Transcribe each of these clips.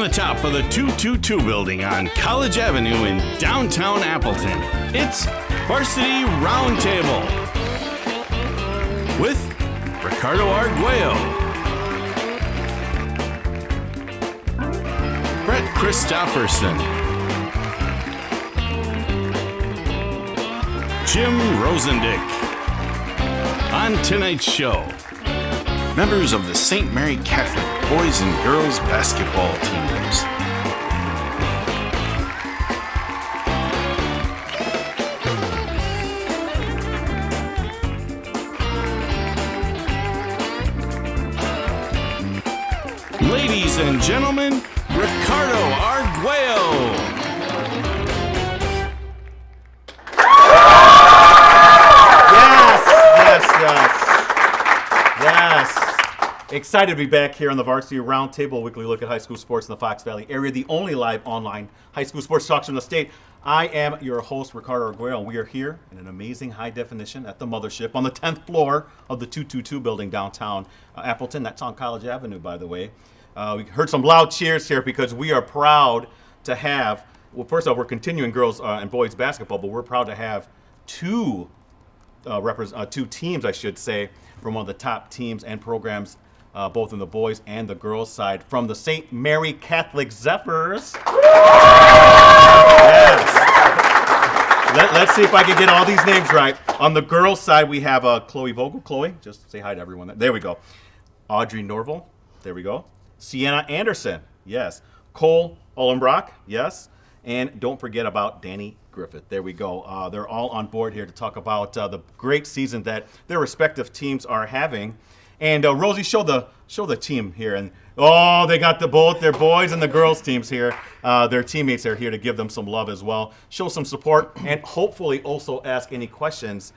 from the top of the 222 building on College Avenue in downtown Appleton, it's Varsity Roundtable with Ricardo Arguello, Christopherson, Jim Rosandick. On tonight's show, members of the St. Mary Catholic boys and girls basketball teams. Ladies and gentlemen, Ricardo Arguello. Yes. Excited to be back here on the Varsity Roundtable, a weekly look at high school sports in the Fox Valley area, the only live online high school sports talk show in the state. I am your host, Ricardo Arguello, and we are here in an amazing high definition at the mothership on the 10th floor of the 222 building downtown Appleton. That's on College Avenue, by the way. We heard some loud cheers here because we are proud to have, well, first off, we're continuing girls and boys basketball, but we're proud to have two teams, I should say, from one of the top teams and programs, both in the boys and the girls side, from the St. Mary Catholic Zephyrs. Yes. Let's see if I can get all these names right. On the girls side, we have Chloe Vogel. Chloe, just say hi to everyone. There we go. Audrey Norval. There we go. Sienna Anderson. Yes. Cole Ullenbrock. Yes. And don't forget about Danny Griffith. There we go. They're all on board here to talk about the great season that their respective teams are having. And Rosie, show the team here. And they got both their boys and the girls teams here. Their teammates are here to give them some love as well, show some support, and hopefully also ask any questions.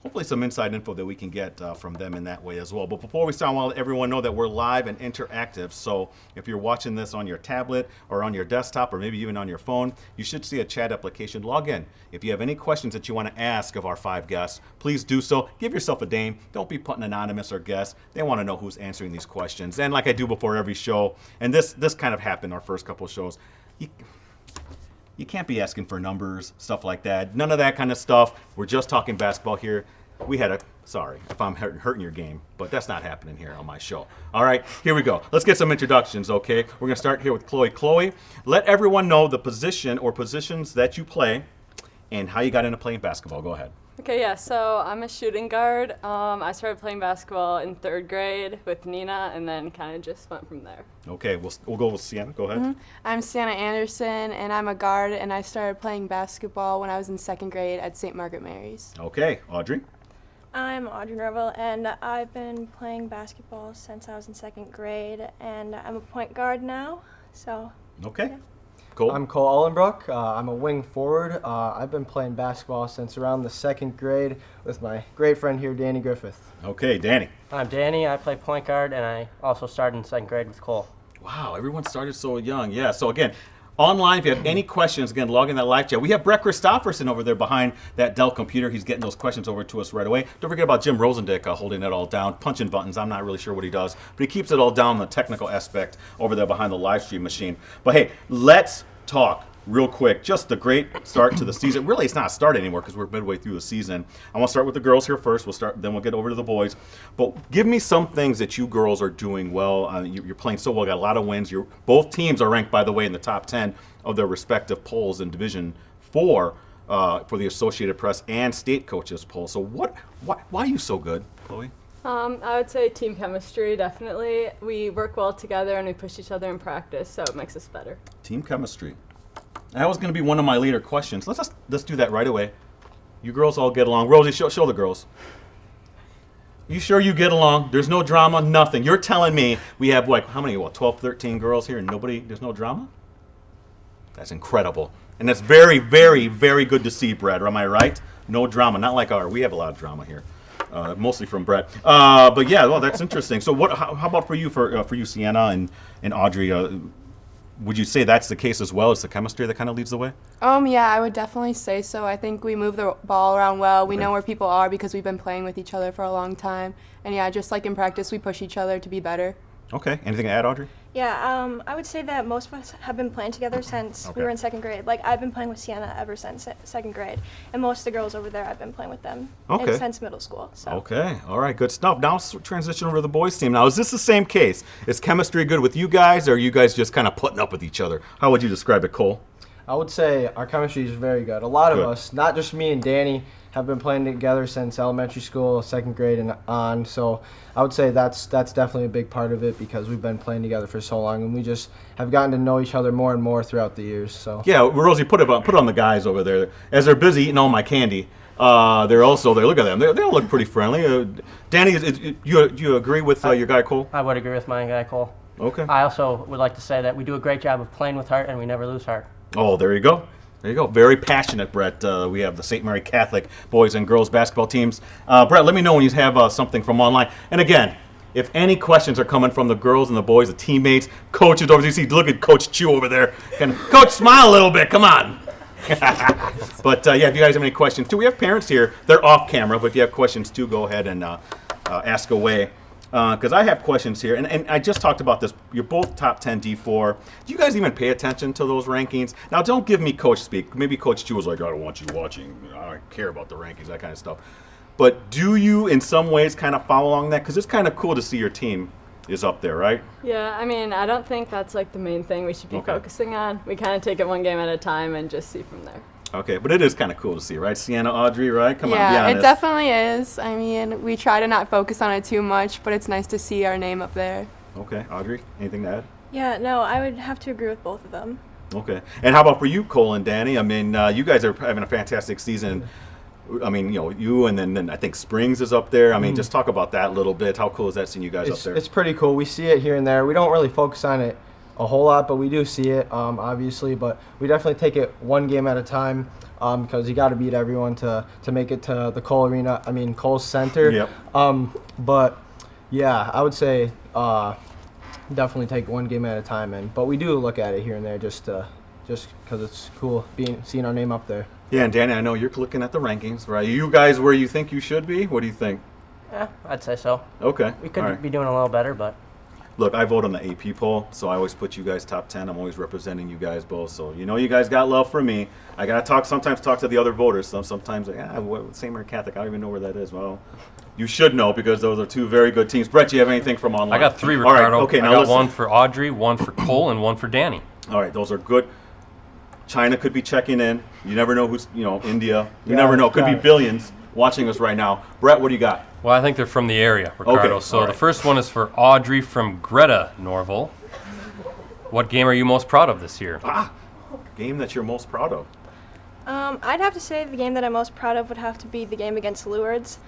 Hopefully some inside info that we can get from them in that way as well. But before we start, I want to let everyone know that we're live and interactive. So if you're watching this on your tablet or on your desktop or maybe even on your phone, you should see a chat application. Log in. If you have any questions that you want to ask of our five guests, please do so. Give yourself a name. Don't be putting anonymous or guest. They want to know who's answering these questions. And like I do before every show, and this kind of happened our first couple of shows, you can't be asking for numbers, stuff like that. None of that kind of stuff. We're just talking basketball here. Sorry if I'm hurting your game, but that's not happening here on my show. All right, here we go. Let's get some introductions, okay? We're going to start here with Chloe. Chloe, let everyone know the position or positions that you play and how you got into playing basketball. Go ahead. Okay, yeah, so I'm a shooting guard. I started playing basketball in 3rd grade with Nina and then kind of just went from there. Okay, we'll go with Sienna. Go ahead. Mm-hmm. I'm Sienna Anderson, and I'm a guard, and I started playing basketball when I was in 2nd grade at St. Margaret Mary's. Okay, Audrey. I'm Audrey Norval, and I've been playing basketball since I was in 2nd grade, and I'm a point guard now, so. Okay. Yeah. Cool. I'm Cole Ullenbrock. I'm a wing forward. I've been playing basketball since around the 2nd grade with my great friend here, Danny Griffith. Okay, Danny. I'm Danny. I play point guard, and I also started in 2nd grade with Cole. Wow, everyone started so young. Yeah, so again, online, if you have any questions, again, log in that live chat. We have Christopherson over there behind that Dell computer. He's getting those questions over to us right away. Don't forget about Jim Rosandick holding it all down, punching buttons. I'm not really sure what he does, but he keeps it all down, the technical aspect over there behind the live stream machine. But hey, let's talk real quick. Just the great start to the season. Really, it's not a start anymore because we're midway through the season. I want to start with the girls here first. Then we'll get over to the boys. But give me some things that you girls are doing well. You're playing so well. Got a lot of wins. Both teams are ranked, by the way, in the top 10 of their respective polls in Division 4 for the Associated Press and State Coaches poll. So why are you so good, Chloe? I would say team chemistry, definitely. We work well together and we push each other in practice, so it makes us better. Team chemistry. That was going to be one of my later questions. Let's do that right away. You girls all get along. Rosie, show the girls. You sure you get along? There's no drama, nothing. You're telling me we have, how many, 12, 13 girls here and there's no drama? That's incredible. And that's very, very, very good to see, Brad. Am I right? No drama. Not like we have a lot of drama here. Mostly from Brett. But yeah, well, that's interesting. So how about for you, Sienna and Audrey? Would you say that's the case as well? It's the chemistry that kind of leads the way? Yeah, I would definitely say so. I think we move the ball around well. We know where people are because we've been playing with each other for a long time. And yeah, just like in practice, we push each other to be better. Okay. Anything to add, Audrey? Yeah, I would say that most of us have been playing together since we were in second grade. Like, I've been playing with Sienna ever since second grade, and most of the girls over there, I've been playing with them since middle school. So. Okay. All right. Good stuff. Now let's transition over to the boys' team. Now, is this the same case? Is chemistry good with you guys, or are you guys just kind of putting up with each other? How would you describe it, Cole? I would say our chemistry is very good. A lot of us, not just me and Danny, have been playing together since elementary school, second grade and on. So I would say that's definitely a big part of it because we've been playing together for so long, and we just have gotten to know each other more and more throughout the years. So yeah, Rosie, put on the guys over there as they're busy eating all my candy. They're also there. Look at them. They all look pretty friendly. Danny, you agree with your guy Cole? I would agree with my guy Cole. Okay. I also would like to say that we do a great job of playing with heart, and we never lose heart. Oh, there you go. There you go. Very passionate, Brett. We have the St. Mary Catholic boys and girls basketball teams. Brett, let me know when you have something from online. And again, if any questions are coming from the girls and the boys, the teammates, coaches over there, you see, look at Coach Chu over there. Coach, smile a little bit. Come on. But, yeah, if you guys have any questions, too, we have parents here. They're off camera, but if you have questions, too, go ahead and ask away. Because I have questions here, and I just talked about this. You're both top 10 D4. Do you guys even pay attention to those rankings? Now, don't give me coach speak. Maybe Coach Chu was like, I don't want you watching. I don't care about the rankings, that kind of stuff. But do you, in some ways, kind of follow along that? Because it's kind of cool to see your team is up there, right? Yeah, I mean, I don't think that's like the main thing we should be focusing on. We kind of take it one game at a time and just see from there. Okay, but it is kind of cool to see, right? Sienna, Audrey, right? Come on, be Yeah, honest. it definitely is. I mean, we try to not focus on it too much, but it's nice to see our name up there. Okay, Audrey, anything to add? Yeah, no, I would have to agree with both of them. Okay. And how about for you, Cole and Danny? I mean, you guys are having a fantastic season. I mean, you and then I think Springs is up there. I mean, just talk about that a little bit. How cool is that seeing you guys up there? It's pretty cool. We see it here and there. We don't really focus on it a whole lot, but we do see it, obviously. But we definitely take it one game at a time because you got to beat everyone to make it to the Cole Arena. I mean, Cole Center. Yep. But yeah, I would say definitely take one game at a time. But we do look at it here and there just because it's cool seeing our name up there. Yeah, and Danny, I know you're looking at the rankings, right? You guys where you think you should be? What do you think? Yeah, I'd say so. Okay. We could all right. be doing a little better, but Look, I vote on the AP poll, so I always put you guys top 10. I'm always representing you guys both, so you guys got love for me. I gotta sometimes talk to the other voters. Sometimes, St. Mary Catholic, I don't even know where that is. Well, you should know because those are two very good teams. Brett, do you have anything from online? I got 3, Ricardo. All right, okay, now I got listen. one for Audrey, one for Cole, and one for Danny. All right, those are good. China could be checking in. You never know who's, India. You Yeah, never know. Could be got it. billions watching us right now. Brett, what do you got? Well, I think they're from the area, Ricardo. Okay, So all the right. first one is for Audrey from Greta Norval. What game are you most proud of this year? Game that you're most proud of. I'd have to say the game that I'm most proud of would have to be the game against Lourdes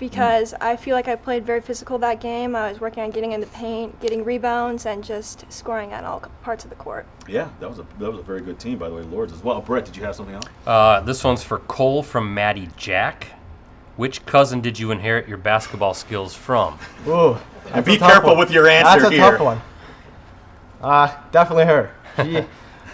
because I feel like I played very physical that game. I was working on getting in the paint, getting rebounds, and just scoring on all parts of the court. Yeah, that was a very good team, by the way, Lords as well. Brett, did you have something else? This one's for Cole from Maddie Jack. Which cousin did you inherit your basketball skills from? Ooh, And be careful with your answer That's a here. tough one. Definitely her.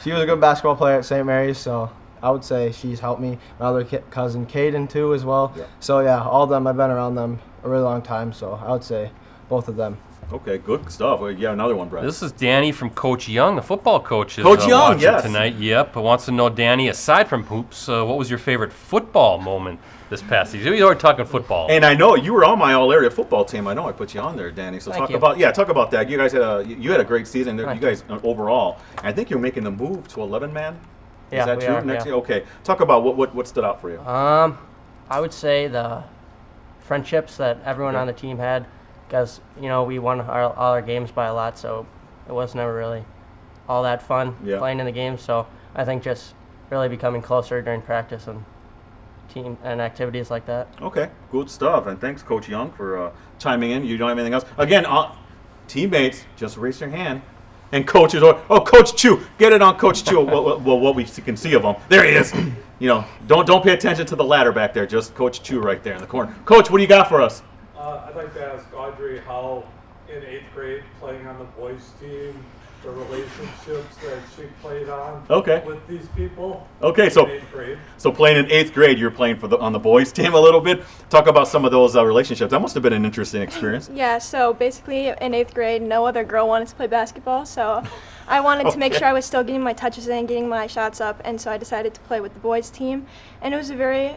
She was a good basketball player at St. Mary's, so I would say she's helped me. My other cousin, Caden, too, as well. Yeah. So, yeah, all of them, I've been around them a really long time, so I would say both of them. Okay, good stuff. Well, yeah, another one, Brett. This is Danny from Coach Young, the football coach. Is, Coach Young, watching yes. tonight. Yep, but wants to know, Danny, aside from hoops, what was your favorite football moment this past season? We are talking football. And I know you were on my all-area football team. I know I put you on there, Danny. So Thank talk you. about that. You guys had a great season. Thank You guys overall. I think you're making the move to 11-man. Yeah, Is that we true? are, Next yeah. year? Okay. Talk about what stood out for you. I would say the friendships that everyone on the team had, because we won all our games by a lot, so it was never really all that fun playing in the games. So I think just really becoming closer during practice and team and activities like that. Okay, good stuff. And thanks, Coach Young, for chiming in. You don't have anything else? Again, teammates, just raise your hand. And coaches, Coach Chu, get it on Coach Chu. what we can see of him. There he is. Don't pay attention to the ladder back there. Just Coach Chu right there in the corner. Coach, what do you got for us? I'd like to ask Audrey how, in 8th grade, playing on the boys' team, the relationships that she played on with these people. Okay, in so 8th grade. so playing in 8th grade, you're playing on the boys team a little bit. Talk about some of those relationships. That must have been an interesting experience. Yeah, so basically in 8th grade, no other girl wanted to play basketball, so I wanted to make sure I was still getting my touches in, getting my shots up, and so I decided to play with the boys team. And it was a very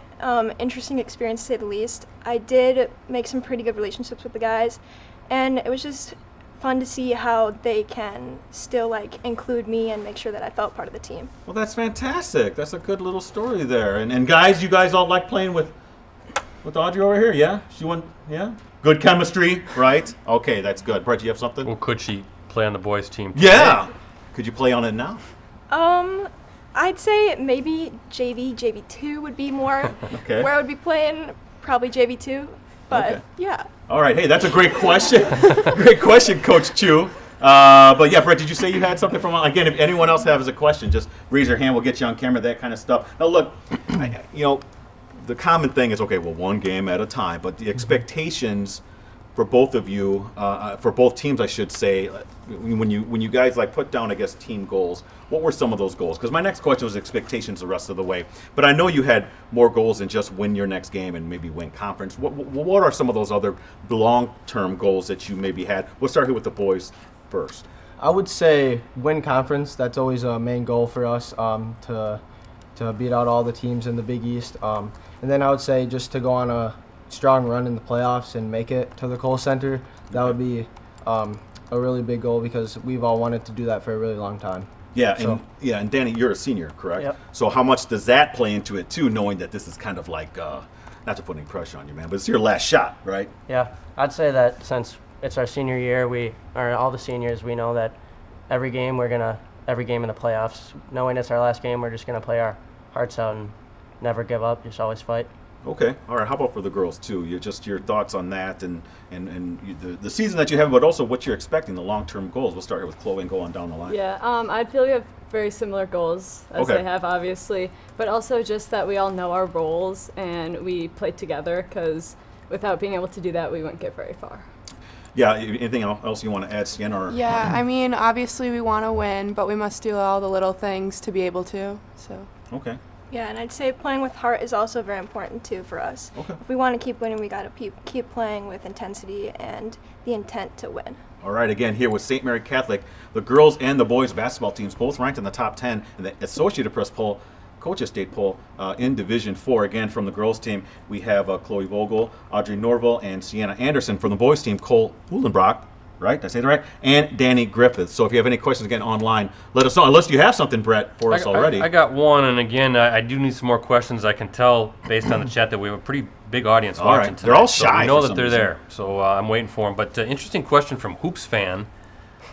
interesting experience, to say the least. I did make some pretty good relationships with the guys, and it was just fun to see how they can still include me and make sure that I felt part of the team. Well, that's fantastic. That's a good little story there. And guys, you guys all like playing with Audrey over here, yeah? Yeah? Good chemistry, right? Okay, that's good. Brett, you have something? Well, could she play on the boys' team? Yeah. Could you play on it now? I'd say maybe JV2 would be more Okay. where I would be playing, probably JV2, but Okay. yeah. All right. Hey, that's a great question. Great question, Coach Chu. But yeah, Brett, did you say you had something from? Again, if anyone else has a question, just raise your hand. We'll get you on camera. That kind of stuff. Now, look, the common thing is one game at a time. But the expectations for both of you, for both teams, I should say, when you guys put down, I guess, team goals. What were some of those goals? Because my next question was expectations the rest of the way. But I know you had more goals than just win your next game and maybe win conference. What are some of those other long-term goals that you maybe had? We'll start here with the boys first. I would say win conference. That's always a main goal for us, to beat out all the teams in the Big East. And then I would say just to go on a strong run in the playoffs and make it to the Kohl Center. That would be a really big goal because we've all wanted to do that for a really long time. Yeah, and Danny, you're a senior, correct? Yep. So how much does that play into it too, knowing that this is kind of not to put any pressure on you, man, but it's your last shot, right? Yeah, I'd say that since it's our senior year, all the seniors, we know that every game in the playoffs, knowing it's our last game, we're just gonna play our hearts out and never give up, just always fight. Okay. All right. How about for the girls too? Your thoughts on that and the season that you have, but also what you're expecting, the long-term goals. We'll start here with Chloe and go on down the line. Yeah, I feel we have very similar goals as Okay. they have, obviously, but also just that we all know our roles and we play together, because without being able to do that, we wouldn't get very far. Yeah. Anything else you want to add, Sienna? Or? Yeah, I mean, obviously we want to win, but we must do all the little things to be able to. So. Okay. Yeah, and I'd say playing with heart is also very important too for us. Okay. If we want to keep winning, we got to keep playing with intensity and the intent to win. All right, again, here with St. Mary Catholic, the girls and the boys basketball teams both ranked in the top 10 in the Associated Press poll, Coaches State poll, in Division 4. Again, from the girls team, we have Chloe Vogel, Audrey Norville, and Sienna Anderson. From the boys team, Cole Uhlenbrock, right? Did I say that right? And Danny Griffith. So if you have any questions, again, online, let us know. Unless you have something, Brett, for us already. I got one, and again, I do need some more questions. I can tell based on the chat that we have a pretty big audience watching tonight. They're all shy. So we know for that they're some reason. there, so I'm waiting for them. But interesting question from Hoops Fan.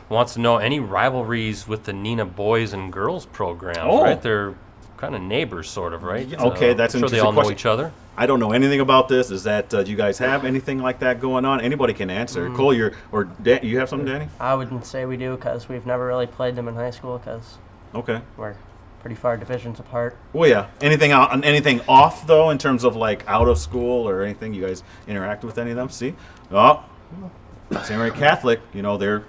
Wants to know any rivalries with the Nina boys and girls programs, right? They're kind of neighbors, sort of, right? Okay, that's an I'm sure they interesting all know question. each other. I don't know anything about this. Is that do you guys have anything like that going on? Anybody can answer. Cole, you have something, Danny? I wouldn't say we do because we've never really played them in high school because Okay. we're pretty far divisions apart. Well, yeah. Anything off though, in terms of out of school or anything? You guys interact with any of them? See, St. Mary Catholic. They're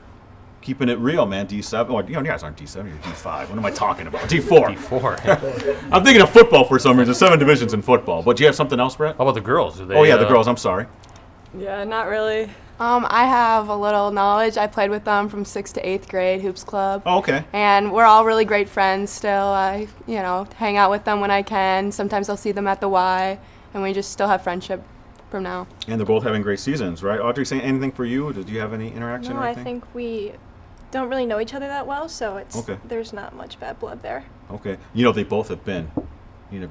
keeping it real, man. D7. Oh, you guys aren't D7. You're D5. What am I talking about? D4. D4. I'm thinking of football for some reason. 7 divisions in football. But do you have something else, Brett? How about the girls? Do they, the girls. I'm sorry. Yeah, not really. I have a little knowledge. I played with them from 6th to 8th grade, Hoops Club. Oh, okay. And we're all really great friends still. I, hang out with them when I can. Sometimes I'll see them at the Y, and we just still have friendship from now. And they're both having great seasons, right? Audrey, say anything for you? Did you have any interaction No, or I anything? think we don't really know each other that well, so Okay. there's not much bad blood there. Okay. They both have been.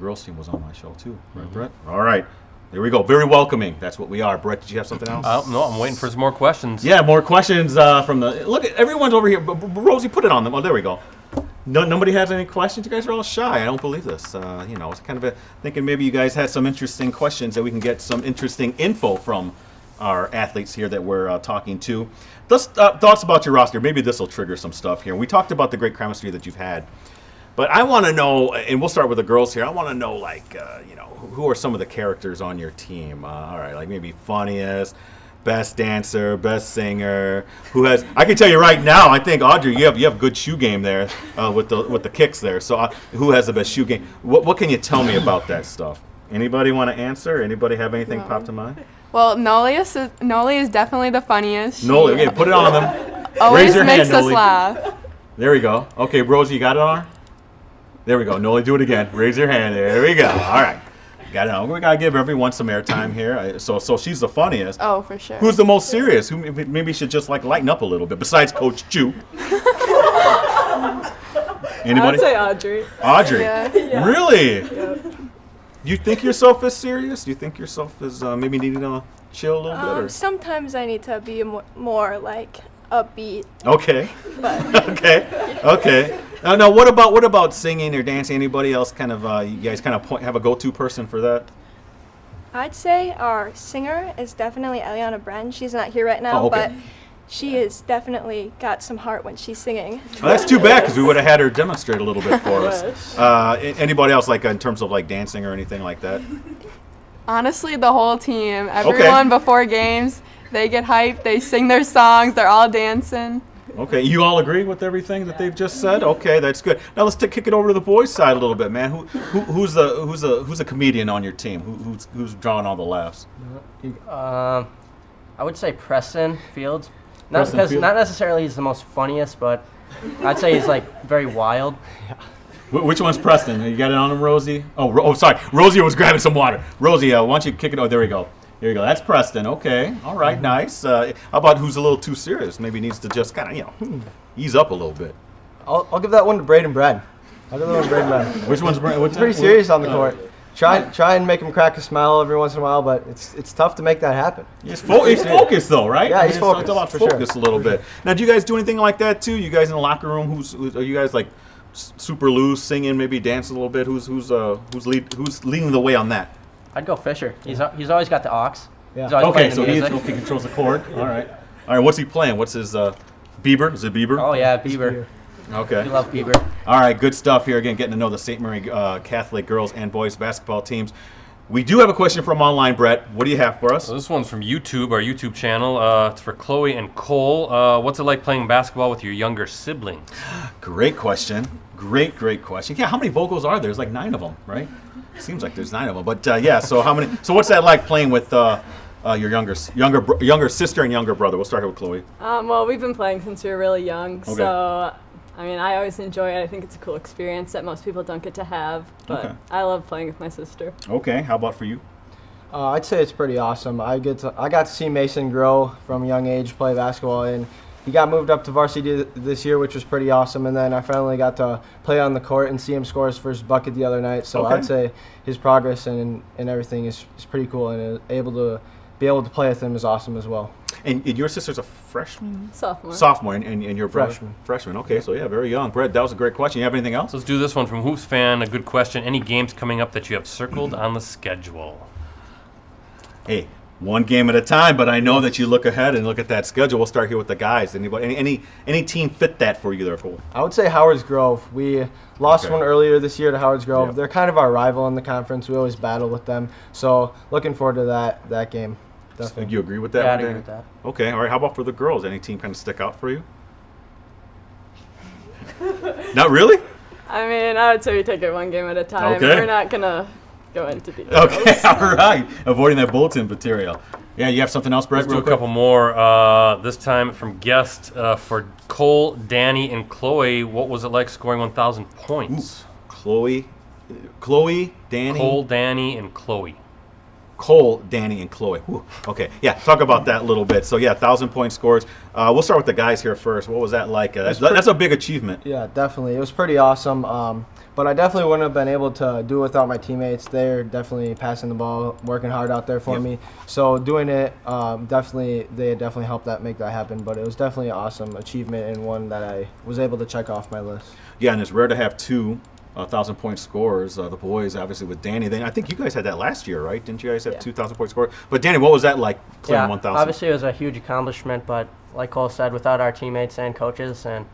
Girls team was on my show too, right, Brett? All right. There we go. Very welcoming. That's what we are. Brett, did you have something else? No, I'm waiting for some more questions. Yeah, more questions from the. Look, everyone's over here. Rosie, put it on them. Oh, there we go. Nobody has any questions. You guys are all shy. I don't believe this. It's kind of thinking maybe you guys had some interesting questions that we can get some interesting info from our athletes here that we're talking to. Thoughts about your roster. Maybe this will trigger some stuff here. We talked about the great chemistry that you've had. But I want to know, and we'll start with the girls here. I want to know, who are some of the characters on your team? All right, maybe funniest, best dancer, best singer. Who has? I can tell you right now. I think Audrey, you have good shoe game there with the kicks there. So who has the best shoe game? What can you tell me about that stuff? Anybody want to answer? Anybody have anything pop to mind? Well, Noli is definitely the funniest. Noli, okay, put it on them. Always Raise your makes hand, us Noli. laugh. There we go. Okay, Rosie, you got it on her? There we go. Noli, do it again. Raise your hand. There we go. All right. Got it on. We got to give everyone some airtime here. So she's the funniest. Oh, for sure. Who's the most serious? Who maybe should just like lighten up a little bit, besides Coach Chu? Anybody? I would say Audrey. Audrey? Yeah. Really? Yep. You think yourself is serious? Do you think yourself is maybe needing to chill a little bit? Or? Sometimes I need to be more like upbeat. Okay. But Okay. Now, what about singing or dancing? Anybody else kind of you guys kind of have a go-to person for that? I'd say our singer is definitely Eliana Bren. She's not here right now, Oh, okay. but she has definitely got some heart when she's singing. Well, that's too bad because we would have had her demonstrate a little bit for us. Anybody else like in terms of like dancing or anything like that? Honestly, the whole team, everyone before games, they get hyped, they sing their songs, they're all dancing. Okay, you all agree with everything that they've just said? Okay, that's good. Now let's kick it over to the boys' side a little bit, man. Who's a comedian on your team? Who's drawing all the laughs? I would say Preston Fields. Preston Fields. Not necessarily he's the most funniest, but I'd say he's like very wild. Which one's Preston? You got it on him, Rosie? Oh, sorry. Rosie was grabbing some water. Rosie, why don't you kick it? Oh, there we go. There you go. That's Preston. Okay. All right. Nice. How about who's a little too serious? Maybe needs to just kind of, ease up a little bit. I'll give that one to Braden Brad. I'll give that one to Braden Brad. Which one's Braden? He's pretty serious on the court. Try and make him crack a smile every once in a while, but it's tough to make that happen. He's focused though, right? Yeah, he's focused. It's about for focus sure. a little bit. Now, do you guys do anything like that too? You guys in the locker room? Are you guys like super loose, singing, maybe dancing a little bit? Who's leading the way on that? I'd go Fisher. He's always got the aux. Yeah. He's always Okay, playing so the he music. controls the chord. All right. What's he playing? What's his Bieber? Is it Bieber? Oh yeah, Bieber. Okay. We love Bieber. All right, good stuff here. Again, getting to know the St. Mary Catholic girls and boys basketball teams. We do have a question from online, Brett. What do you have for us? So this one's from YouTube, our YouTube channel. It's for Chloe and Cole. What's it like playing basketball with your younger siblings? Great question. Great question. Yeah, how many vocals are there? There's like 9 of them, right? Seems like there's 9 of them. But yeah, so how many? So what's that like playing with your younger sister and younger brother? We'll start here with Chloe. Well, we've been playing since we were really young, Okay. so I mean, I always enjoy it. I think it's a cool experience that most people don't get to have, but Okay. I love playing with my sister. Okay, how about for you? I'd say it's pretty awesome. I got to see Mason grow from a young age, play basketball, and he got moved up to varsity this year, which was pretty awesome. And then I finally got to play on the court and see him score his first bucket the other night. So Okay. I'd say his progress and everything is pretty cool, and be able to play with him is awesome as well. And your sister's a freshman? Sophomore. Sophomore, and your brother? Freshman. Freshman, okay, so yeah, very young. Brett, that was a great question. You have anything else? So let's do this one from Hoops Fan. A good question. Any games coming up that you have circled on the schedule? Hey, one game at a time, but I know that you look ahead and look at that schedule. We'll start here with the guys. Anybody, any team fit that for you there, Cole? I would say Howard's Grove. We lost Okay. one earlier this year to Howard's Grove. Yep. They're kind of our rival in the conference. We always battle with them. So looking forward to that game. Do Definitely. you agree with that? Yeah, one, I'd agree Dan? with that. Okay, all right. How about for the girls? Any team kind of stick out for you? Not really? I mean, I would say we take it one game at a time. Okay. We're not going to go into detail. Okay, all right. Avoiding that bulletin material. Yeah, you have something else, Brett? Let's do real a quick? couple more. This time from guest for Cole, Danny, and Chloe. What was it like scoring 1,000 points? Chloe, Danny. Cole, Danny, and Chloe. Cole, Danny, and Chloe. Whew. Okay, yeah, talk about that a little bit. So, yeah, 1,000-point scores. We'll start with the guys here first. What was that like? That's a big achievement. Yeah, definitely. It was pretty awesome. But I definitely wouldn't have been able to do it without my teammates. They're definitely passing the ball, working hard out there for Yep. me. So doing it, they definitely helped make that happen. But it was definitely an awesome achievement and one that I was able to check off my list. Yeah, and it's rare to have 2 1,000-point scorers. The boys, obviously, with Danny. I think you guys had that last year, right? Didn't you guys have Yeah. 2,000-point scores? But, Danny, what was that like playing Yeah, 1,000? obviously it was a huge accomplishment, but like Cole said, without our teammates and coaches, and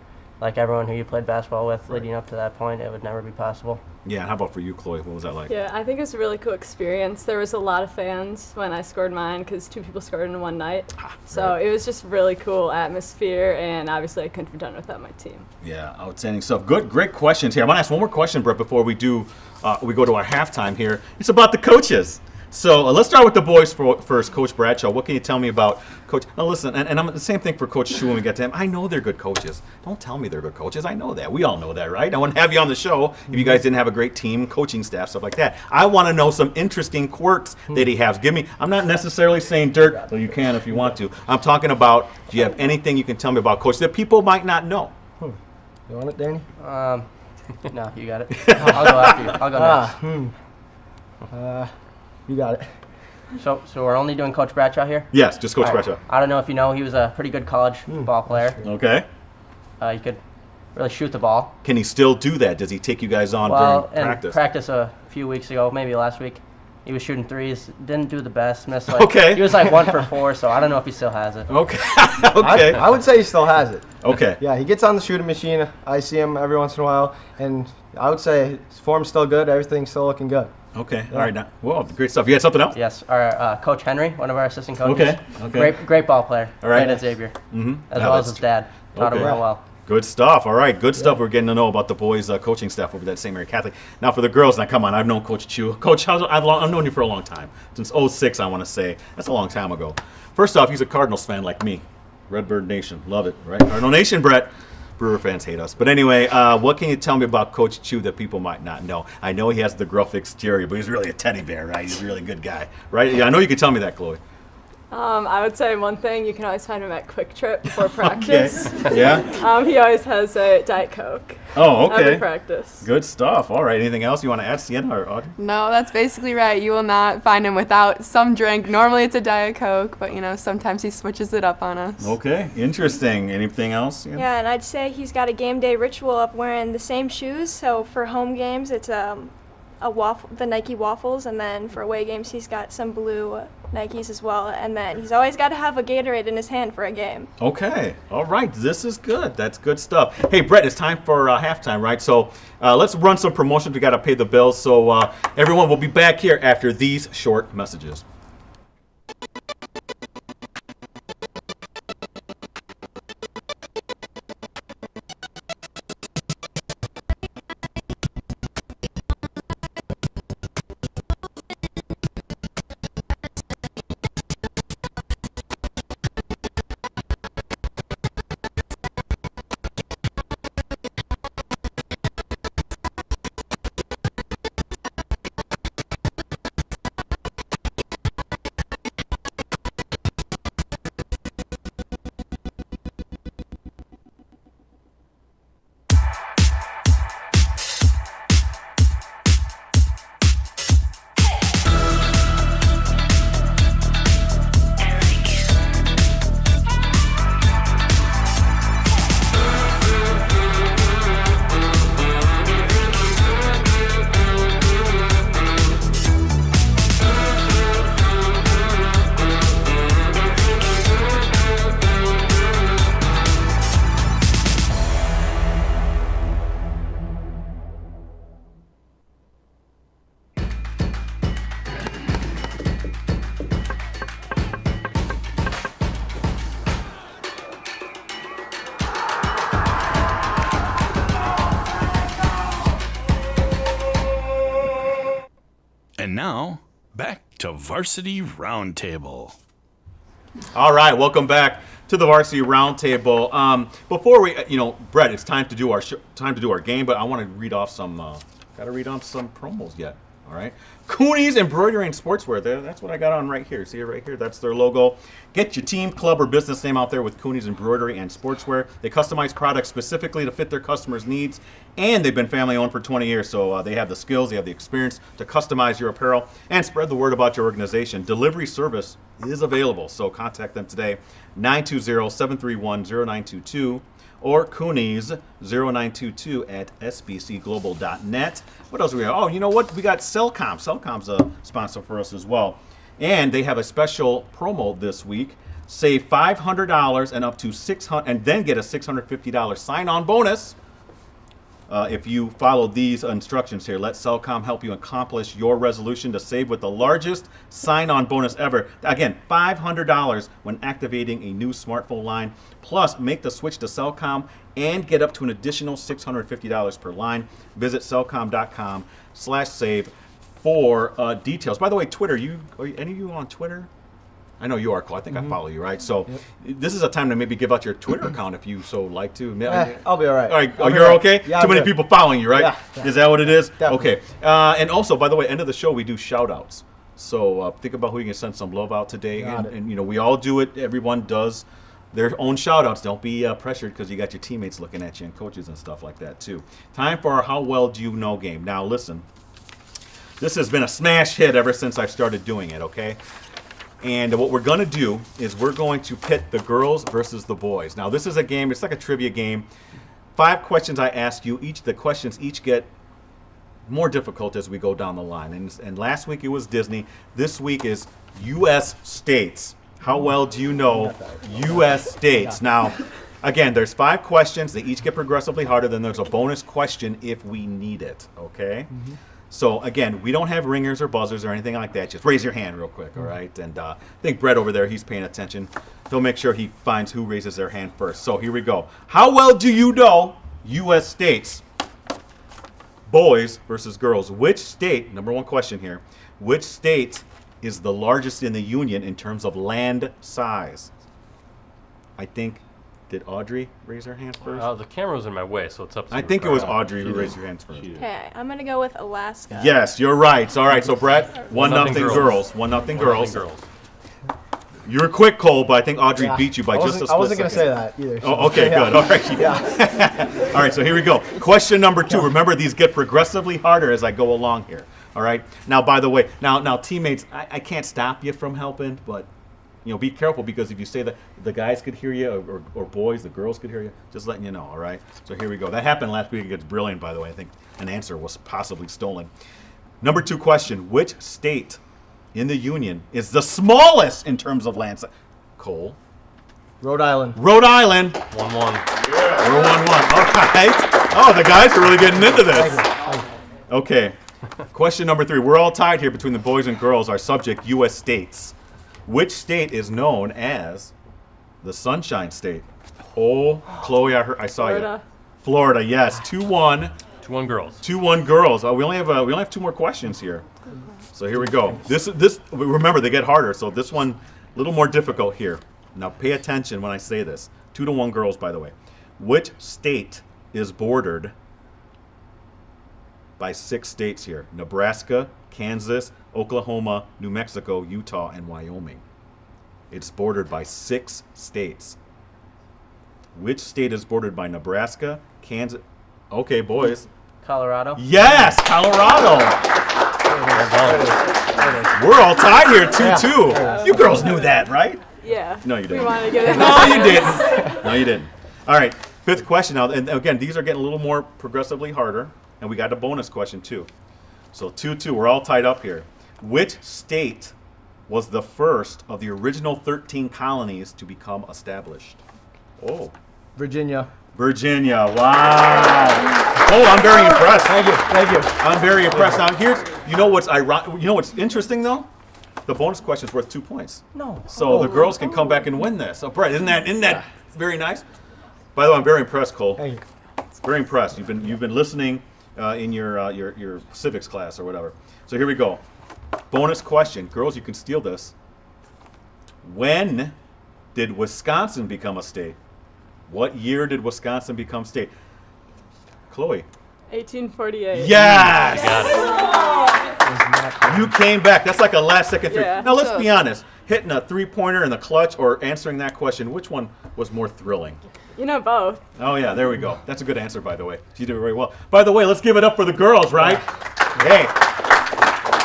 like everyone who you played basketball with leading up to that point, it would never be possible. Yeah, how about for you, Chloe? What was that like? Yeah, I think it was a really cool experience. There was a lot of fans when I scored mine because 2 people scored in one night. So it was just really cool atmosphere, and obviously I couldn't have done it without my team. Yeah, outstanding stuff. Great questions here. I want to ask one more question, Brett, before we go to our halftime here. It's about the coaches. So let's start with the boys first. Coach Bradshaw, what can you tell me about Coach? Now listen, and I'm the same thing for Coach Shu when we get to him. I know they're good coaches. Don't tell me they're good coaches. I know that. We all know that, right? I wouldn't have you on the show if you guys didn't have a great team, coaching staff, stuff like that. I want to know some interesting quirks that he has. I'm not necessarily saying dirt, though you can if you want to. I'm talking about, do you have anything you can tell me about Coach that people might not know? You want it, Danny? No, you got it. I'll go after you. I'll go next. You got it. So we're only doing Coach Bradshaw here? Yes, just Coach Bradshaw. I don't know if you know, he was a pretty good college ball player. Okay. He could really shoot the ball. Can he still do that? Does he take you guys on during practice? In practice a few weeks ago, maybe last week, he was shooting threes. Didn't do the best. Missed Okay. He was like 1 for 4, so I don't know if he still has it. Okay. Okay. I would say he still has it. Okay. Yeah, he gets on the shooting machine. I see him every once in a while, and I would say his form's still good. Everything's still looking good. Okay. Yeah. All right. Now, whoa, great stuff. You had something else? Yes. Our Coach Henry, one of our assistant coaches. Okay. Great ball player. All right. Played at Xavier. Mm-hmm. As well as his dad. Taught him real well. Good stuff. All right. Good stuff. We're getting to know about the boys' coaching staff over at St. Mary Catholic. Now for the girls. Now come on. I've known Coach Chu. Coach, I've known you for a long time. Since 2006, I want to say. That's a long time ago. First off, he's a Cardinals fan like me. Redbird Nation. Love it. Right? Cardinal Nation, Brett. Brewer fans hate us. But anyway, what can you tell me about Coach Chu that people might not know? I know he has the gruff exterior, but he's really a teddy bear, right? He's a really good guy, right? Yeah, I know you can tell me that, Chloe. I would say one thing, you can always find him at Quick Trip before practice. Okay. Yeah? He always has a Diet Coke. Oh, okay. After practice. Good stuff. All right. Anything else you want to add, Sienna or Audrey? No, that's basically right. You will not find him without some drink. Normally it's a Diet Coke, but sometimes he switches it up on us. Okay. Interesting. Anything else? Yeah, and I'd say he's got a game day ritual of wearing the same shoes. So for home games, it's the Nike waffles, and then for away games, he's got some blue Nikes as well, and then he's always got to have a Gatorade in his hand for a game. Okay. All right. This is good. That's good stuff. Hey, Brett, it's time for halftime, right? So let's run some promotions. We got to pay the bills. So everyone will be back here after these short messages. And now, back to Varsity Roundtable. All right, welcome back to the Varsity Roundtable. Before we, Brett, it's time to do our game, but I want to read off some. Got to read off some promos yet. All right, Cooney's Embroidery and Sportswear. That's what I got on right here. See it right here? That's their logo. Get your team, club, or business name out there with Cooney's Embroidery and Sportswear. They customize products specifically to fit their customers' needs, and they've been family-owned for 20 years, so they have the skills, they have the experience to customize your apparel and spread the word about your organization. Delivery service is available, so contact them today, 920-731-0922, or Cooney's 0922 at sbcglobal.net. What else do we have? Oh, you know what? We got Cellcom. Cellcom's a sponsor for us as well. And they have a special promo this week. save $500 and up to $600, and then get a $650 sign-on bonus. If you follow these instructions here, let Cellcom help you accomplish your resolution to save with the largest sign-on bonus ever. Again, $500 when activating a new smartphone line. Plus, make the switch to Cellcom and get up to an additional $650 per line. Visit cellcom.com/save for details. By the way, Twitter, are any of you on Twitter? I know you are, Cole. I think I follow you, right? So this is a time to maybe give out your Twitter account if you so like to. I'll be all right. All right. Oh, you're okay? Yeah, Too many people following you, right? Yeah. Is that what it is? Definitely. Okay. And also, by the way, end of the show, we do shout-outs. So think about who you can send some love out today. And you know, we all do it. Everyone does their own shout-outs. Don't be pressured because you got your teammates looking at you and coaches and stuff like that, too. Time for our How Well Do You Know game. Now, listen. This has been a smash hit ever since I've started doing it, okay? And what we're going to do is we're going to pit the girls versus the boys. Now, this is a game. It's like a trivia game. 5 questions I ask you. The questions each get more difficult as we go down the line. And last week it was Disney. This week is U.S. states. How well do you know U.S. states? Now, again, there's 5 questions. They each get progressively harder. Then there's a bonus question if we need it, okay? Mm-hmm. So, again, we don't have ringers or buzzers or anything like that. Just raise your hand real quick, all right? And I think Brett over there, he's paying attention. He'll make sure he finds who raises their hand first. So, here we go. How well do you know U.S. states? Boys versus girls. Which state, number 1 question here, which state is the largest in the union in terms of land size? I think, did Audrey raise her hand first? The camera was in my way, so it's up to I think it was Audrey who raised her hands first. Okay, I'm going to go with Alaska. Yes, you're right. All right, so Brett, 1-0 girls. 1-0 girls. You were quick, Cole, but I think Audrey beat you by just a split I wasn't going to say second. that either. Oh, okay, good. All right. Yeah. All right, so here we go. Question number 2. Remember, these get progressively harder as I go along here. All right. Now, by the way, now teammates, I can't stop you from helping, but be careful because if you say that the guys could hear you or boys, the girls could hear you, just letting you know, all right? So here we go. That happened last week. It's brilliant, by the way. I think an answer was possibly stolen. Number 2 question. Which state in the union is the smallest in terms of land size? Cole? Rhode Island. Rhode Island. 1-1. Yeah. We're 1-1. All right. Oh, the guys are really getting into this. Okay. Question number 3. We're all tied here between the boys and girls. Our subject, U.S. states. Which state is known as the Sunshine State? Oh, Chloe, I saw Florida. You. Florida, yes. 2-1. 2-1 girls. 2-1 girls. We only have 2 more questions here. So here we go. This remember, they get harder. So this one a little more difficult here. Now pay attention when I say this. 2-1 girls, by the way. Which state is bordered by 6 states here? Nebraska, Kansas, Oklahoma, New Mexico, Utah, and Wyoming. It's bordered by 6 states. Which state is bordered by Nebraska, Kansas? Okay, boys. Colorado. Yes, Colorado. We're all tied here, 2-2. You girls knew that, right? Yeah. No, you didn't. We wanted to get it. No, you didn't. No, you didn't. All right, 5th question now. And again, these are getting a little more progressively harder. And we got a bonus question, too. So 2-2, we're all tied up here. Which state was the first of the original 13 colonies to become established? Oh. Virginia. Virginia, wow. Oh, I'm very impressed. Thank you. I'm very impressed. Now, you know what's interesting, though? The bonus question is worth 2 points. No. So the girls can come back and win this. So, Brett, isn't that very nice? By the way, I'm very impressed, Cole. Thank you. Very impressed. You've been listening in your civics class or whatever. So here we go. Bonus question. Girls, you can steal this. When did Wisconsin become a state? What year did Wisconsin become state? Chloe. 1848. Yes! Got it. You came back. That's like a last second 3. Yeah. Now, let's be honest. Hitting a 3-pointer in the clutch or answering that question, which one was more thrilling? Both. Oh, yeah, there we go. That's a good answer, by the way. You did very well. By the way, let's give it up for the girls, right? Hey,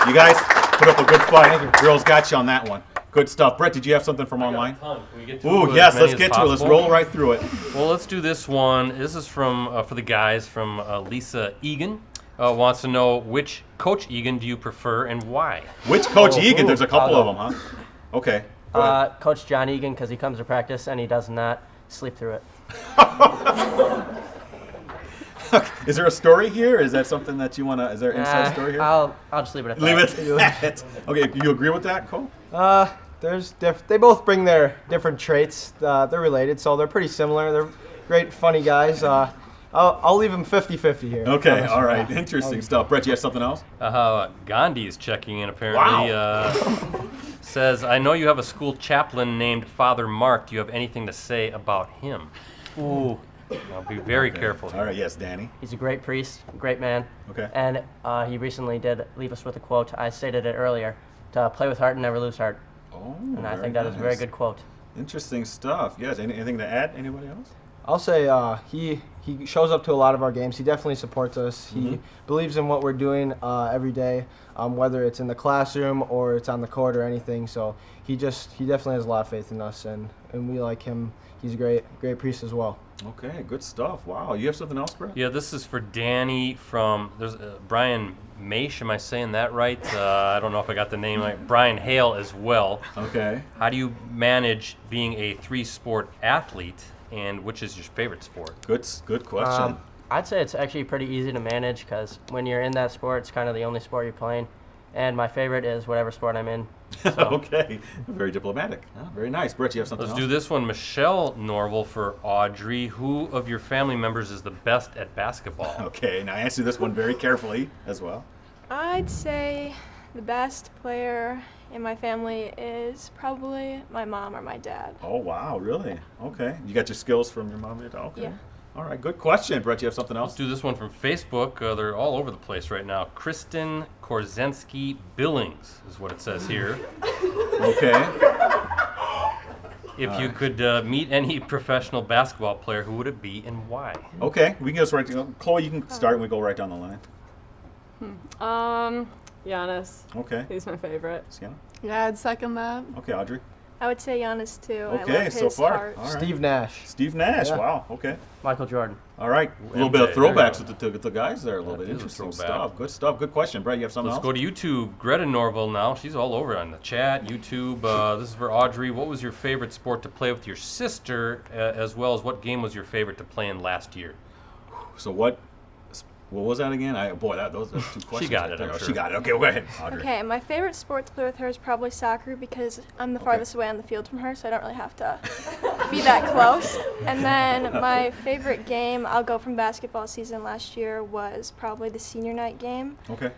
you guys put up a good fight. Girls got you on that one. Good stuff. Brett, did you have something from online? Can we get to Ooh, as yes, many let's as get to it. Let's possible? roll right through it. Well, let's do this one. This is from for the guys from Lisa Egan. Wants to know which Coach Egan do you prefer and why? Which Coach Egan? There's a couple of them, huh? Okay. Coach John Egan, because he comes to practice and he does not sleep through it. Is there a story here? Is that something that you want to? Is there an inside story here? I'll just leave it at that. Leave it at that. Okay, you agree with that, Cole? They both bring their different traits. They're related, so they're pretty similar. They're great, funny guys. I'll leave them 50-50 here. Okay, all right. Interesting stuff. Brett, you have something else? Gandhi is checking in, apparently. Wow. Says, I know you have a school chaplain named Father Mark. Do you have anything to say about him? Ooh. I'll be very careful here. All right, yes, Danny. He's a great priest, great man. Okay. And he recently did leave us with a quote. I stated it earlier, to play with heart and never lose heart. Oh, and I think that is a very good quote. Interesting stuff. Yes, anything to add? Anybody else? I'll say he shows up to a lot of our games. He definitely supports us. He believes in what we're doing every day, whether it's in the classroom or it's on the court or anything. So he definitely has a lot of faith in us, and we like him. He's a great priest as well. Okay, good stuff. Wow, you have something else, Brett? Yeah, this is for Danny from Brian Maish. Am I saying that right? I don't know if I got the name right. Brian Hale as well. Okay. How do you manage being a 3-sport athlete, and which is your favorite sport? Good question. I'd say it's actually pretty easy to manage because when you're in that sport, it's kind of the only sport you're playing. And my favorite is whatever sport I'm in. So. Okay, very diplomatic. Oh, very nice. Brett, you have something Let's else? do this one. Michelle Norval for Audrey. Who of your family members is the best at basketball? Okay, now answer this one very carefully as well. I'd say the best player in my family is probably my mom or my dad. Oh, wow, really? Okay. You got your skills from your mom and your dad? Okay. Yeah. All right, good question. Brett, you have something else? Let's do this one from Facebook. They're all over the place right now. Kristen Korzensky Billings is what it says here. Okay. If you could meet any professional basketball player, who would it be and why? Okay, we can just right to Chloe, you can start and we go right down the line. Giannis. Okay. He's my favorite. Sienna? Yeah, I'd second that. Okay, Audrey? I would say Giannis too. Okay, I love so his far. heart. All right. Steve Nash. Steve Nash, Yeah. wow, okay. Michael Jordan. All right, a little bit of There you throwbacks go. with the guys there, a little That bit. is a Interesting throwback. stuff. Good question. Brett, you have something Let's else? go to YouTube. Greta Norval now. She's all over on the chat, YouTube. This is for Audrey. What was your favorite sport to play with your sister, as well as what game was your favorite to play in last year? So what was that again? Those are two questions. She got right it, there. I'm Oh, sure. She got it. Okay, go ahead, Audrey. Okay, my favorite sport to play with her is probably soccer because I'm the farthest away on the field from her, so I don't really have to be that close. And then my favorite game, I'll go from basketball season last year, was probably the senior night game. Okay.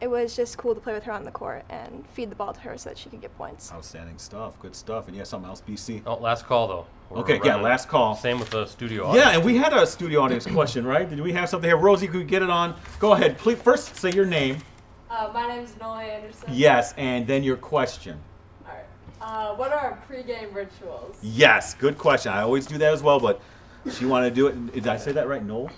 It was just cool to play with her on the court and feed the ball to her so that she could get points. Outstanding stuff. Good stuff. And you have something else, BC? Oh, last call though. We're Okay, yeah, running. last call. Same with the studio audience. Yeah, and we had a studio audience question, right? Did we have something here? Rosie, could we get it on? Go ahead. Please, first, say your name. My name's Noah Anderson. Yes, and then your question. All right. What are our pregame rituals? Yes, good question. I always do that as well, but she wanted to do it. Did I say that right? Noli?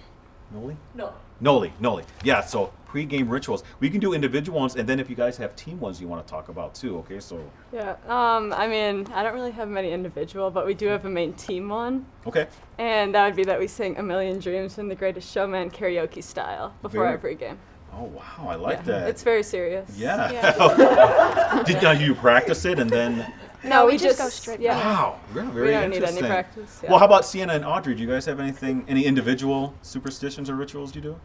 No. Noli. Yeah, so pre-game rituals. We can do individual ones, and then if you guys have team ones you want to talk about too, okay? So. Yeah. I mean, I don't really have many individual, but we do have a main team one. Okay. And that would be that we sing A Million Dreams from The Greatest Showman karaoke style before every game. Oh, wow, I like that. It's very serious. Yeah. Did you practice it and then? No, we just go straight. Yeah. Wow, very We don't need interesting. any practice. Yeah. Well, how about Sienna and Audrey? Do you guys have any individual superstitions or rituals you do?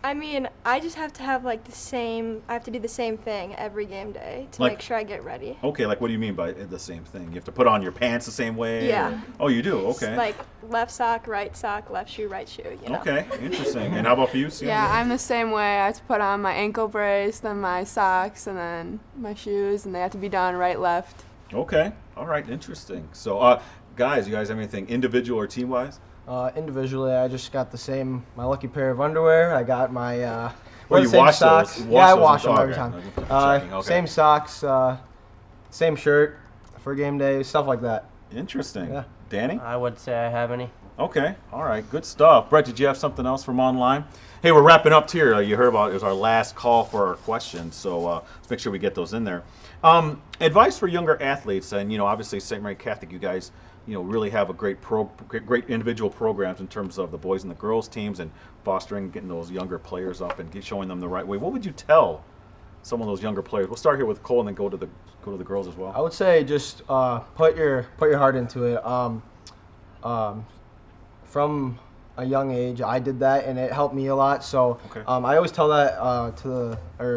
I mean, I just have to have like I have to do the same thing every game day to Like- make sure I get ready. Okay, like what do you mean by the same thing? You have to put on your pants the same way? Yeah. or- Oh, you do? It's Okay. like left sock, left shoe, right shoe, you know. Okay, interesting. And how about for you, Sienna? Yeah, I'm the same way. I have to put on my ankle brace, then my socks, and then my shoes, and they have to be done right, left. Okay, all right, interesting. So, guys, you guys have anything individual or team-wise? Individually, I just got my lucky pair of underwear. I got my Well, the you same wash socks. those. Yeah, I Wash wash those. them every Okay. time. Checking, okay. Same socks, same shirt for game day, stuff like that. Interesting. Yeah. Danny? I would say I have any. Okay, all right, good stuff. Brett, did you have something else from online? Hey, we're wrapping up here. You heard about it was our last call for our questions, so let's make sure we get those in there. Advice for younger athletes, and obviously St. Mary Catholic, you guys, really have a great individual programs in terms of the boys and the girls teams and fostering, getting those younger players up and showing them the right way. What would you tell some of those younger players? We'll start here with Cole and then go to the girls as well. I would say just put your heart into it. From a young age, I did that, and it helped me a lot. So I always tell that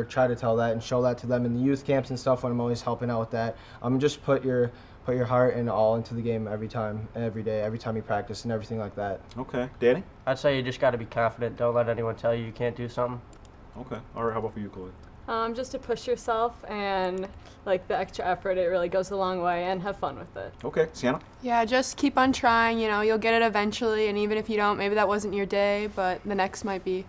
try to tell that and show that to them in the youth camps and stuff when I'm always helping out with that. Just put your heart and all into the game every time, every day, every time you practice and everything like that. Okay, Danny? I'd say you just got to be confident. Don't let anyone tell you can't do something. Okay. All right. How about for you, Chloe? Just to push yourself and like the extra effort, it really goes a long way, and have fun with it. Okay, Sienna? Yeah, just keep on trying. You'll get it eventually, and even if you don't, maybe that wasn't your day, but the next might be.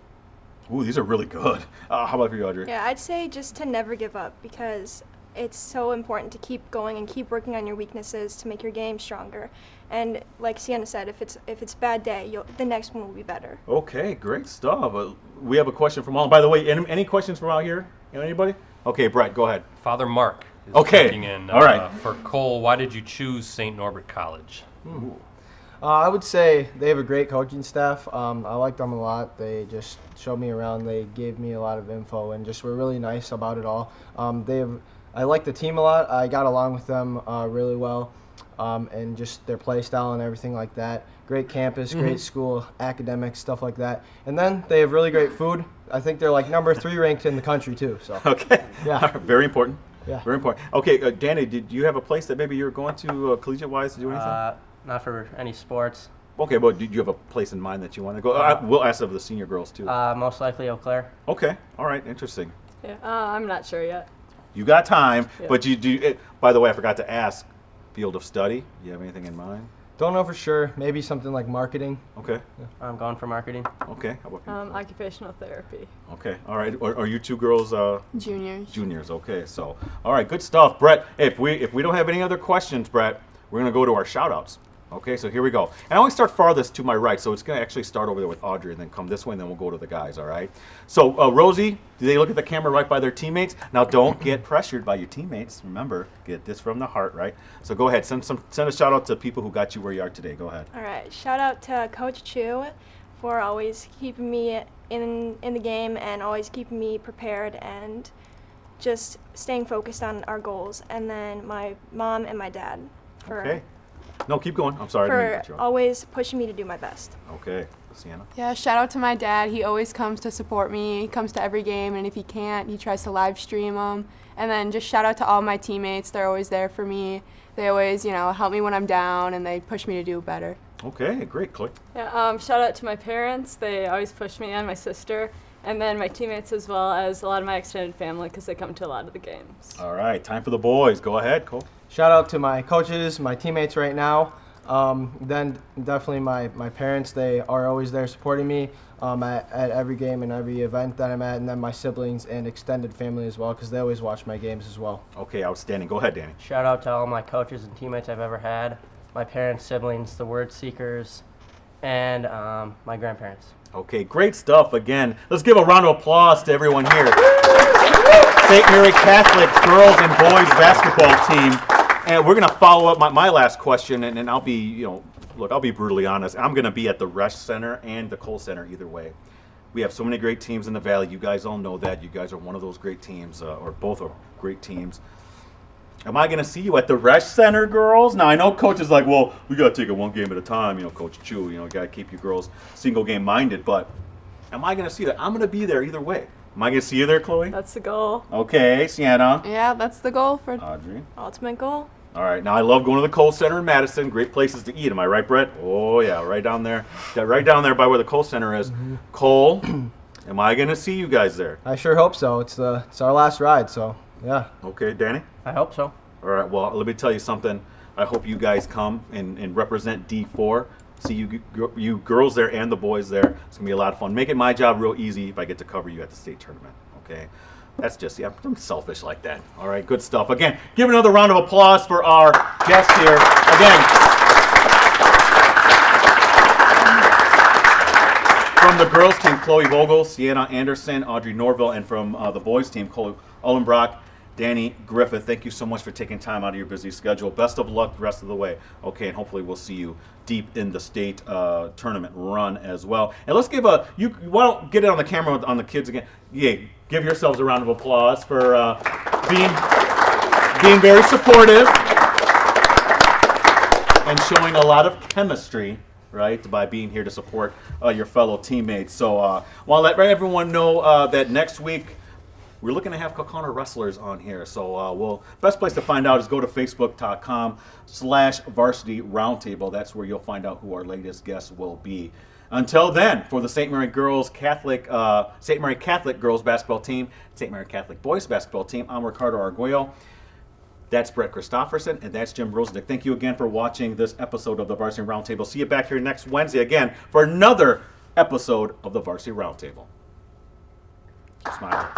Ooh, these are really good. How about for you, Audrey? Yeah, I'd say just to never give up, because it's so important to keep going and keep working on your weaknesses to make your game stronger. And like Sienna said, if it's a bad day, the next one will be better. Okay, great stuff. We have a question from all. By the way, any questions from out here? Anybody? Okay, Brett, go ahead. Father Mark is checking in. All right. For Cole, why did you choose St. Norbert College? I would say they have a great coaching staff. I like them a lot. They just showed me around. They gave me a lot of info and just were really nice about it all. I like the team a lot. I got along with them really well, and just their play style and everything like that. Great campus, great school, academics, stuff like that. And then they have really great food. I think they're like number 3 ranked in the country too. So okay, yeah, very important. Yeah, very important. Okay, Danny, did you have a place that maybe you're going to collegiate-wise to do anything? Not for any sports. Okay, but did you have a place in mind that you want to go? We'll ask of the senior girls too. Most likely Eau Claire. Okay, all right, interesting. Yeah, I'm not sure yet. You got time, Yeah. but you do. By the way, I forgot to ask. Field of study. You have anything in mind? don't know for sure. Maybe something like marketing. Okay. Yeah. I'm going for marketing. Okay. How about you? Occupational therapy. Okay. All right. Are you two girls? Juniors. Juniors. Okay. So, all right. Good stuff, Brett. If we don't have any other questions, Brett, we're gonna go to our shout outs. Okay, so here we go. And I always start farthest to my right, so it's going to actually start over there with Audrey and then come this way, and then we'll go to the guys, all right? So, Rosie, do they look at the camera right by their teammates? Now, don't get pressured by your teammates. Remember, get this from the heart, right? So go ahead. Send a shout-out to people who got you where you are today. Go ahead. All right. Shout out to Coach Chu for always keeping me in the game and always keeping me prepared and just staying focused on our goals. And then my mom and my dad for... Okay. No, keep going. I'm sorry. I didn't mean to for cut you off. always pushing me to do my best. Okay. Sienna? Yeah, shout out to my dad. He always comes to support me. He comes to every game, and if he can't, he tries to live stream them. And then just shout out to all my teammates. They're always there for me. They always, help me when I'm down, and they push me to do better. Okay, great. Chloe? Yeah, shout out to my parents. They always push me, and my sister, and then my teammates as well as a lot of my extended family because they come to a lot of the games. All right, time for the boys. Go ahead, Cole. Shout out to my coaches, my teammates right now. Then definitely my parents. They are always there supporting me at every game and every event that I'm at. And then my siblings and extended family as well because they always watch my games as well. Okay, outstanding. Go ahead, Danny. Shout out to all my coaches and teammates I've ever had, my parents, siblings, the Word Seekers, and my grandparents. Okay, great stuff again. Let's give a round of applause to everyone here. St. Mary Catholic girls and boys basketball team. And we're going to follow up my last question, and I'll be, I'll be brutally honest. I'm going to be at the Resch Center and the Cole Center either way. We have so many great teams in the Valley. You guys all know that. You guys are one of those great teams, or both are great teams. Am I going to see you at the Resch Center, girls? Now, I know Coach is like, well, we got to take it one game at a time, Coach Chu. Got to keep you girls single game minded. But am I going to see that? I'm going to be there either way. Am I going to see you there, Chloe? That's the goal. Okay, Sienna. Yeah, that's the goal for Audrey. Ultimate goal. All right, now I love going to the Cole Center in Madison. Great places to eat. Am I right, Brett? Oh, yeah, right down there. Right down there by where the Cole Center is. Mm-hmm. Cole, am I going to see you guys there? I sure hope so. It's our last ride, so yeah. Okay, Danny? I hope so. All right, well, let me tell you something. I hope you guys come and represent D4. See you girls there and the boys there. It's going to be a lot of fun. Make it my job real easy if I get to cover you at the state tournament, okay? That's just, I'm selfish like that. All right, good stuff. Again, give another round of applause for our guests here. Again, from the girls team, Chloe Vogel, Sienna Anderson, Audrey Norville, and from the boys team, Cole Ullenbrock. Danny Griffith, thank you so much for taking time out of your busy schedule. Best of luck the rest of the way. Okay, and hopefully we'll see you deep in the state tournament run as well. And let's give why don't get it on the camera on the kids again. Yeah, give yourselves a round of applause for being very supportive and showing a lot of chemistry, right, by being here to support your fellow teammates. So want to let everyone know that next week we're looking to have Kaukauna wrestlers on here. So best place to find out is go to facebook.com/Varsity Roundtable. That's where you'll find out who our latest guests will be. Until then, for the St. Mary Catholic girls basketball team, St. Mary Catholic boys basketball team, I'm Ricardo Arguello. That's Brett Christopherson, and that's Jim Rosandick. Thank you again for watching this episode of the Varsity Roundtable. See you back here next Wednesday again for another episode of the Varsity Roundtable. Smile.